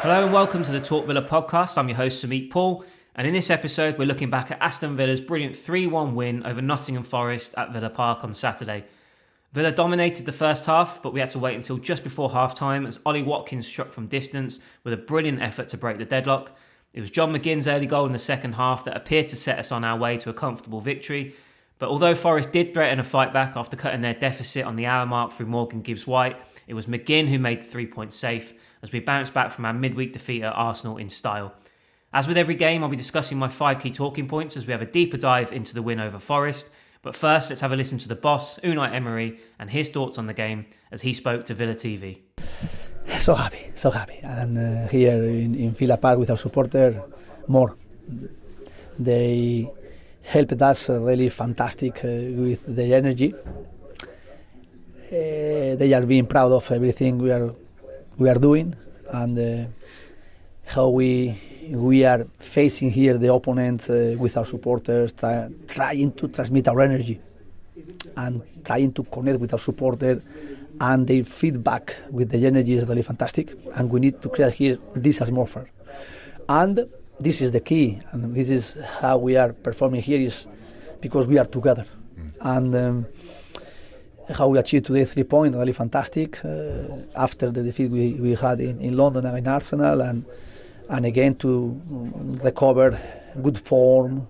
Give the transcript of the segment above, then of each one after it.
Hello and welcome to the Talk Villa podcast. I'm your host, Samit Paul, and in this episode, we're looking back at Aston Villa's brilliant 3-1 win over Nottingham Forest at Villa Park on Saturday. Villa dominated the first half, but we had to wait until just before half-time as Ollie Watkins struck from distance with a brilliant effort to break the deadlock. It was John McGinn's early goal in the second half that appeared to set us on our way to a comfortable victory. But although Forest did threaten a fight back after cutting their deficit on the hour mark through Morgan Gibbs-White, it was McGinn who made the 3-point safe as we bounced back from our midweek defeat at Arsenal in style. As with every game, I'll be discussing my 5 key talking points as we have a deeper dive into the win over Forest. But first, let's have a listen to the boss, Unai Emery, and his thoughts on the game as he spoke to Villa TV. So happy. And here in Villa Park with our supporter, more. They helped us really fantastic with their energy. They are being proud of everything we are doing and how we are facing here the opponent with our supporters, trying to transmit our energy and trying to connect with our supporter, and their feedback with the energy is really fantastic, and we need to create here this atmosphere. And this is the key, and this is how we are performing here, is because we are together. And how we achieved today 3 points, really fantastic, after the defeat we had in London and in Arsenal, and again to recover good form.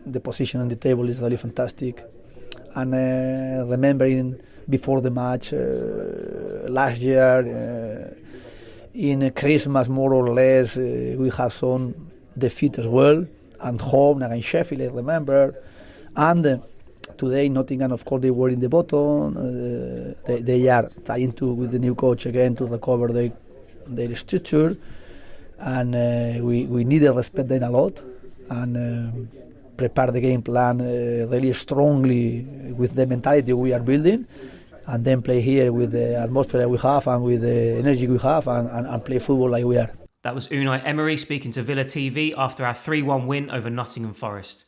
The position on the table is really fantastic. And remembering before the match last year, in Christmas more or less, we had some defeat as well, and home against Sheffield, I remember. And today, Nottingham, of course, they were in the bottom. They are trying to, with the new coach again, to recover their structure. And we need to respect them a lot and prepare the game plan really strongly with the mentality we are building, and then play here with the atmosphere we have and with the energy we have and play football like we are. That was Unai Emery speaking to Villa TV after our 3-1 win over Nottingham Forest.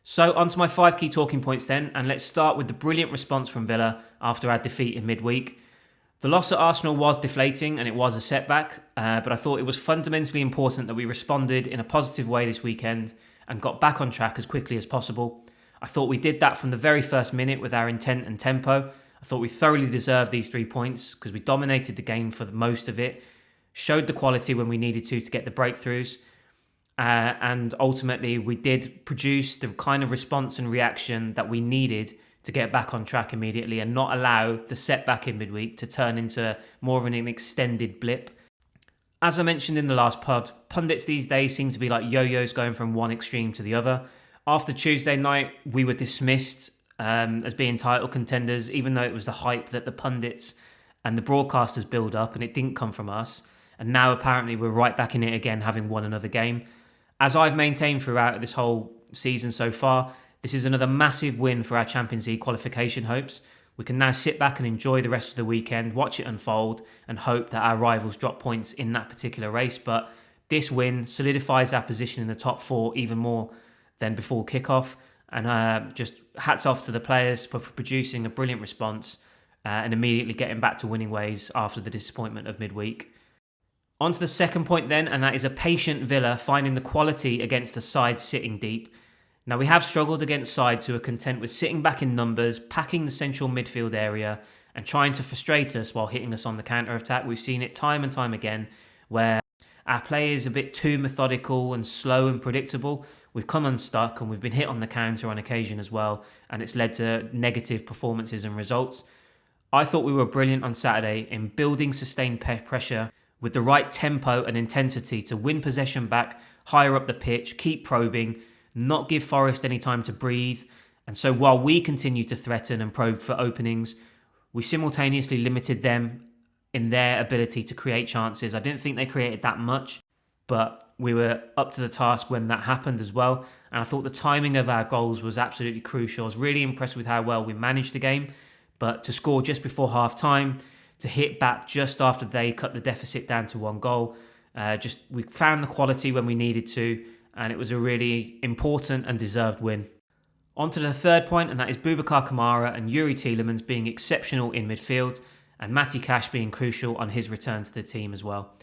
So on to my 5 key talking points then, and let's start with the brilliant response from Villa after our defeat in midweek. The loss at Arsenal was deflating and it was a setback, but I thought it was fundamentally important that we responded in a positive way this weekend and got back on track as quickly as possible. I thought we did that from the very first minute with our intent and tempo. I thought we thoroughly deserved these 3 points because we dominated the game for most of it, showed the quality when we needed to get the breakthroughs, and ultimately we did produce the kind of response and reaction that we needed to get back on track immediately and not allow the setback in midweek to turn into more of an extended blip. As I mentioned in the last pod, pundits these days seem to be like yo-yos going from one extreme to the other. After Tuesday night, we were dismissed as being title contenders, even though it was the hype that the pundits and the broadcasters build up, and it didn't come from us. And now apparently we're right back in it again, having won another game. As I've maintained throughout this whole season so far, this is another massive win for our Champions League qualification hopes. We can now sit back and enjoy the rest of the weekend, watch it unfold, and hope that our rivals drop points in that particular race. But this win solidifies our position in the top 4 even more than before kickoff. And just hats off to the players for producing a brilliant response and immediately getting back to winning ways after the disappointment of midweek. On to the second point then, and that is a patient Villa finding the quality against the side sitting deep. Now, we have struggled against sides who are content with sitting back in numbers, packing the central midfield area and trying to frustrate us while hitting us on the counter-attack. We've seen it time and time again where our play is a bit too methodical and slow and predictable. We've come unstuck and we've been hit on the counter on occasion as well, and it's led to negative performances and results. I thought we were brilliant on Saturday in building sustained pressure with the right tempo and intensity to win possession back, higher up the pitch, keep probing, not give Forest any time to breathe. And so while we continued to threaten and probe for openings, we simultaneously limited them in their ability to create chances. I didn't think they created that much, but we were up to the task when that happened as well. And I thought the timing of our goals was absolutely crucial. I was really impressed with how well we managed the game, but to score just before half time, to hit back just after they cut the deficit down to 1 goal, we found the quality when we needed to, and it was a really important and deserved win. On to the third point, and that is Boubacar Kamara and Youri Tielemans being exceptional in midfield, and Matty Cash being crucial on his return to the team as well.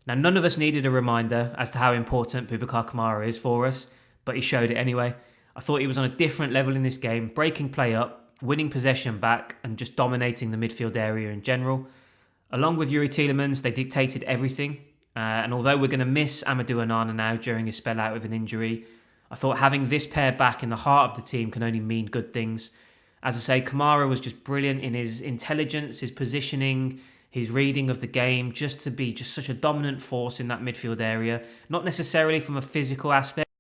Now, none of us needed a reminder as to how important Boubacar Kamara is for us, but he showed it anyway. I thought he was on a different level in this game, breaking play up, winning possession back, and just dominating the midfield area in general. Along with Yuri Tielemans, they dictated everything. And although we're going to miss Amadou Onana now during his spell out with an injury, I thought having this pair back in the heart of the team can only mean good things. As I say, Kamara was just brilliant in his intelligence, his positioning, his reading of the game, just to be just such a dominant force in that midfield area. Not necessarily from a physical aspect,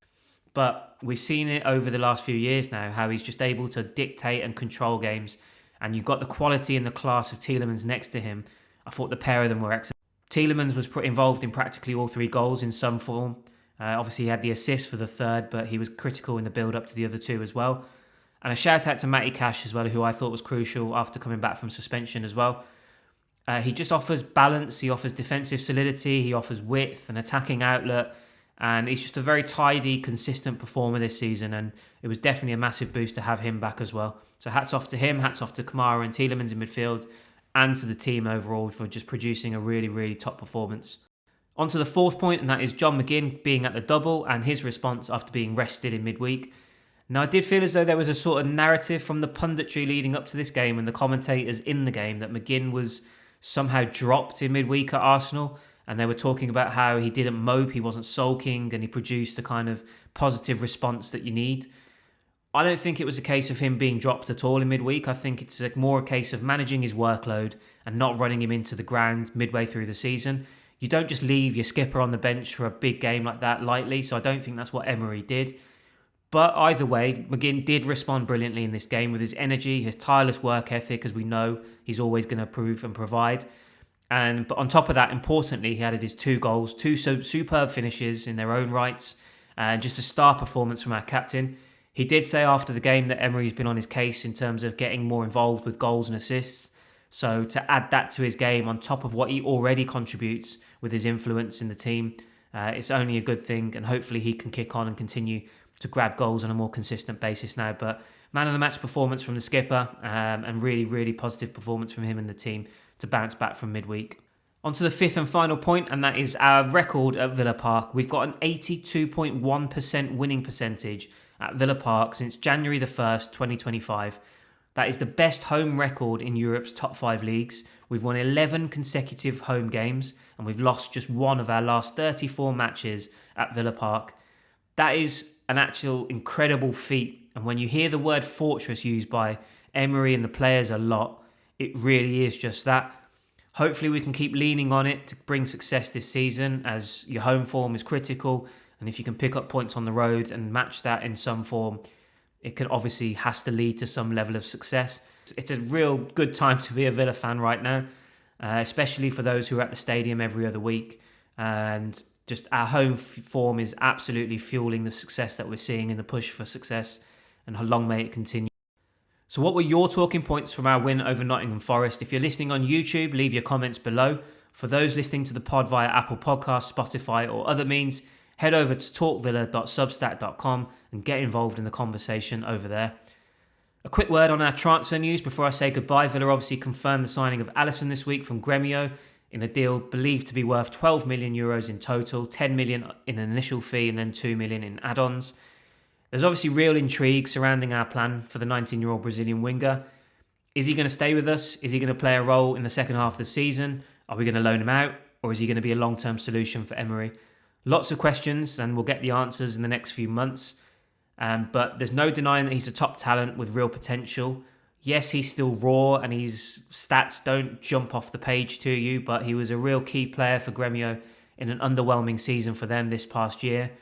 but we've seen it over the last few years now, how he's just able to dictate and control games. And you've got the quality and the class of Tielemans next to him. I thought the pair of them were excellent. Tielemans was involved in practically all 3 goals in some form. Obviously, he had the assist for the third, but he was critical in the build-up to the other 2 as well. And a shout-out to Matty Cash as well, who I thought was crucial after coming back from suspension as well. He just offers balance, he offers defensive solidity, he offers width and attacking outlet. And he's just a very tidy, consistent performer this season. And it was definitely a massive boost to have him back as well. So hats off to him, hats off to Kamara and Tielemans in midfield, and to the team overall for just producing a really, really top performance. On to the 4th point, and that is John McGinn being at the double and his response after being rested in midweek. Now, I did feel as though there was a sort of narrative from the punditry leading up to this game and the commentators in the game that McGinn was somehow dropped in midweek at Arsenal, and they were talking about how he didn't mope, he wasn't sulking, and he produced the kind of positive response that you need. I don't think it was a case of him being dropped at all in midweek. I think it's more a case of managing his workload and not running him into the ground midway through the season. You don't just leave your skipper on the bench for a big game like that lightly, so I don't think that's what Emery did. But either way, McGinn did respond brilliantly in this game with his energy, his tireless work ethic, as we know he's always going to prove and provide. But on top of that, importantly, he added his 2 goals, 2 superb finishes in their own rights, and just a star performance from our captain. He did say after the game that Emery's been on his case in terms of getting more involved with goals and assists. So to add that to his game on top of what he already contributes with his influence in the team, it's only a good thing, and hopefully he can kick on and continue to grab goals on a more consistent basis now. But man of the match performance from the skipper, and really, really positive performance from him and the team to bounce back from midweek. On to the 5th and final point, and that is our record at Villa Park. We've got an 82.1% winning percentage at Villa Park since January the 1st, 2025. That is the best home record in Europe's top 5 leagues. We've won 11 consecutive home games, and we've lost just 1 of our last 34 matches at Villa Park. That is an actual incredible feat. And when you hear the word fortress used by Emery and the players a lot, it really is just that. Hopefully we can keep leaning on it to bring success this season, as your home form is critical. And if you can pick up points on the road and match that in some form, it can obviously has to lead to some level of success. It's a real good time to be a Villa fan right now, especially for those who are at the stadium every other week. And just our home form is absolutely fueling the success that we're seeing in the push for success, and long may it continue. So what were your talking points from our win over Nottingham Forest? If you're listening on YouTube, leave your comments below. For those listening to the pod via Apple Podcasts, Spotify or other means, head over to talkvilla.substack.com and get involved in the conversation over there. A quick word on our transfer news before I say goodbye. Villa obviously confirmed the signing of Alisson this week from Gremio in a deal believed to be worth 12 million euros in total, 10 million in an initial fee and then 2 million in add-ons. There's obviously real intrigue surrounding our plan for the 19-year-old Brazilian winger. Is he going to stay with us? Is he going to play a role in the second half of the season? Are we going to loan him out? Or is he going to be a long-term solution for Emery? Lots of questions, and we'll get the answers in the next few months. But there's no denying that he's a top talent with real potential. Yes, he's still raw and his stats don't jump off the page to you, but he was a real key player for Gremio in an underwhelming season for them this past year.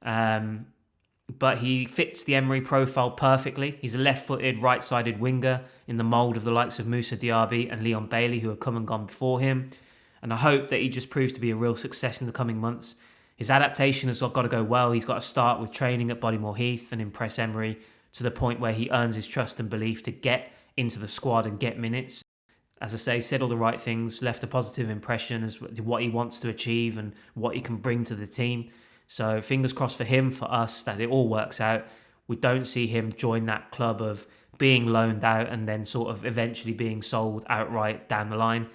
But he fits the Emery profile perfectly. He's a left-footed, right-sided winger in the mould of the likes of Moussa Diaby and Leon Bailey, who have come and gone before him. And I hope that he just proves to be a real success in the coming months. His adaptation has got to go well. He's got to start with training at Bodymore Heath and impress Emery to the point where he earns his trust and belief to get into the squad and get minutes. As I say, said all the right things, left a positive impression as to what he wants to achieve and what he can bring to the team. So fingers crossed for him, for us, that it all works out. We don't see him join that club of being loaned out and then sort of eventually being sold outright down the line.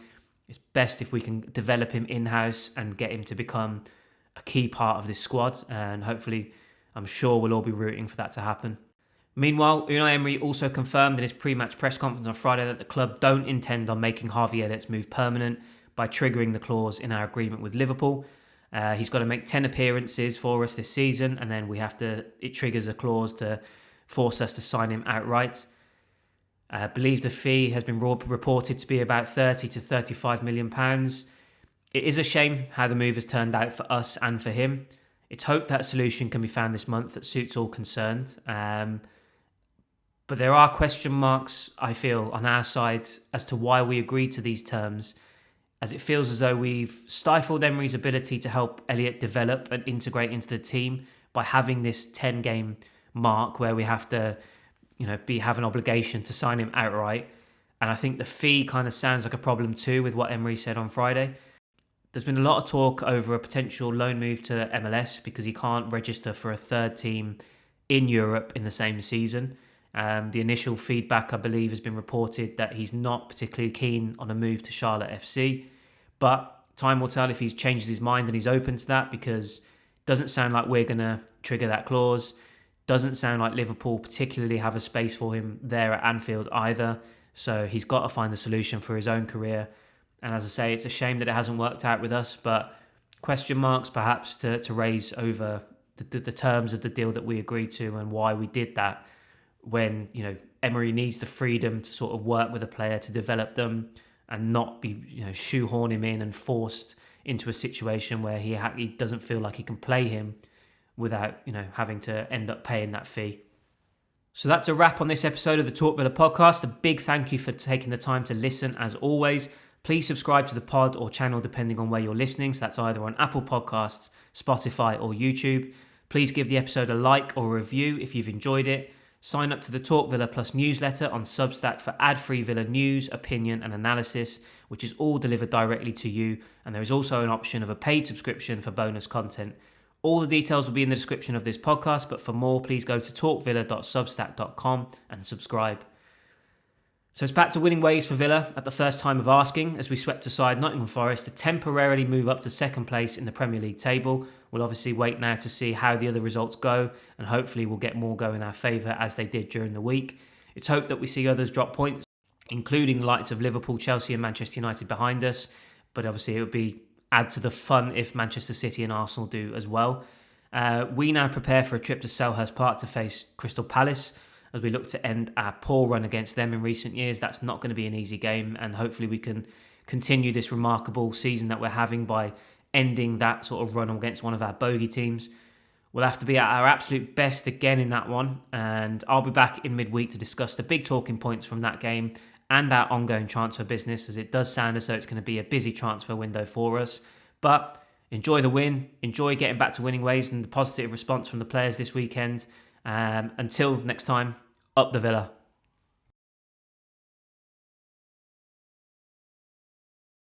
It's best if we can develop him in-house and get him to become a key part of this squad. And hopefully, I'm sure we'll all be rooting for that to happen. Meanwhile, Unai Emery also confirmed in his pre-match press conference on Friday that the club don't intend on making Harvey Elliott's move permanent by triggering the clause in our agreement with Liverpool. He's got to make 10 appearances for us this season, and then it triggers a clause to force us to sign him outright. I believe the fee has been reported to be about 30 to 35 million pounds. It is a shame how the move has turned out for us and for him. It's hoped that a solution can be found this month that suits all concerned. But there are question marks, I feel, on our side as to why we agreed to these terms, as it feels as though we've stifled Emery's ability to help Elliott develop and integrate into the team by having this 10-game mark where we have to, have an obligation to sign him outright. And I think the fee kind of sounds like a problem too with what Emery said on Friday. There's been a lot of talk over a potential loan move to MLS because he can't register for a third team in Europe in the same season. The initial feedback, I believe, has been reported that he's not particularly keen on a move to Charlotte FC. But time will tell if he's changed his mind and he's open to that, because it doesn't sound like we're going to trigger that clause. Doesn't sound like Liverpool particularly have a space for him there at Anfield either. So he's got to find a solution for his own career. And as I say, it's a shame that it hasn't worked out with us, but question marks perhaps to raise over the terms of the deal that we agreed to and why we did that, when Emery needs the freedom to sort of work with a player to develop them and not be shoehorn him in and forced into a situation where he doesn't feel like he can play him without having to end up paying that fee. So that's a wrap on this episode of the Talk Villa podcast. A big thank you for taking the time to listen as always. Please subscribe to the pod or channel depending on where you're listening. So that's either on Apple Podcasts, Spotify or YouTube. Please give the episode a like or a review if you've enjoyed it. Sign up to the Talk Villa Plus newsletter on Substack for ad-free Villa news, opinion and analysis, which is all delivered directly to you. And there is also an option of a paid subscription for bonus content. All the details will be in the description of this podcast, but for more, please go to talkvilla.substack.com and subscribe. So it's back to winning ways for Villa at the first time of asking, as we swept aside Nottingham Forest to temporarily move up to second place in the Premier League table. We'll obviously wait now to see how the other results go, and hopefully we'll get more go in our favour as they did during the week. It's hoped that we see others drop points, including the likes of Liverpool, Chelsea and Manchester United behind us, but obviously it would add to the fun if Manchester City and Arsenal do as well. We now prepare for a trip to Selhurst Park to face Crystal Palace, as we look to end our poor run against them in recent years. That's not going to be an easy game, and hopefully we can continue this remarkable season that we're having by ending that sort of run against one of our bogey teams. We'll have to be at our absolute best again in that one, and I'll be back in midweek to discuss the big talking points from that game and our ongoing transfer business, as it does sound as though it's going to be a busy transfer window for us. But enjoy the win, enjoy getting back to winning ways and the positive response from the players this weekend. Until next time, up the Villa.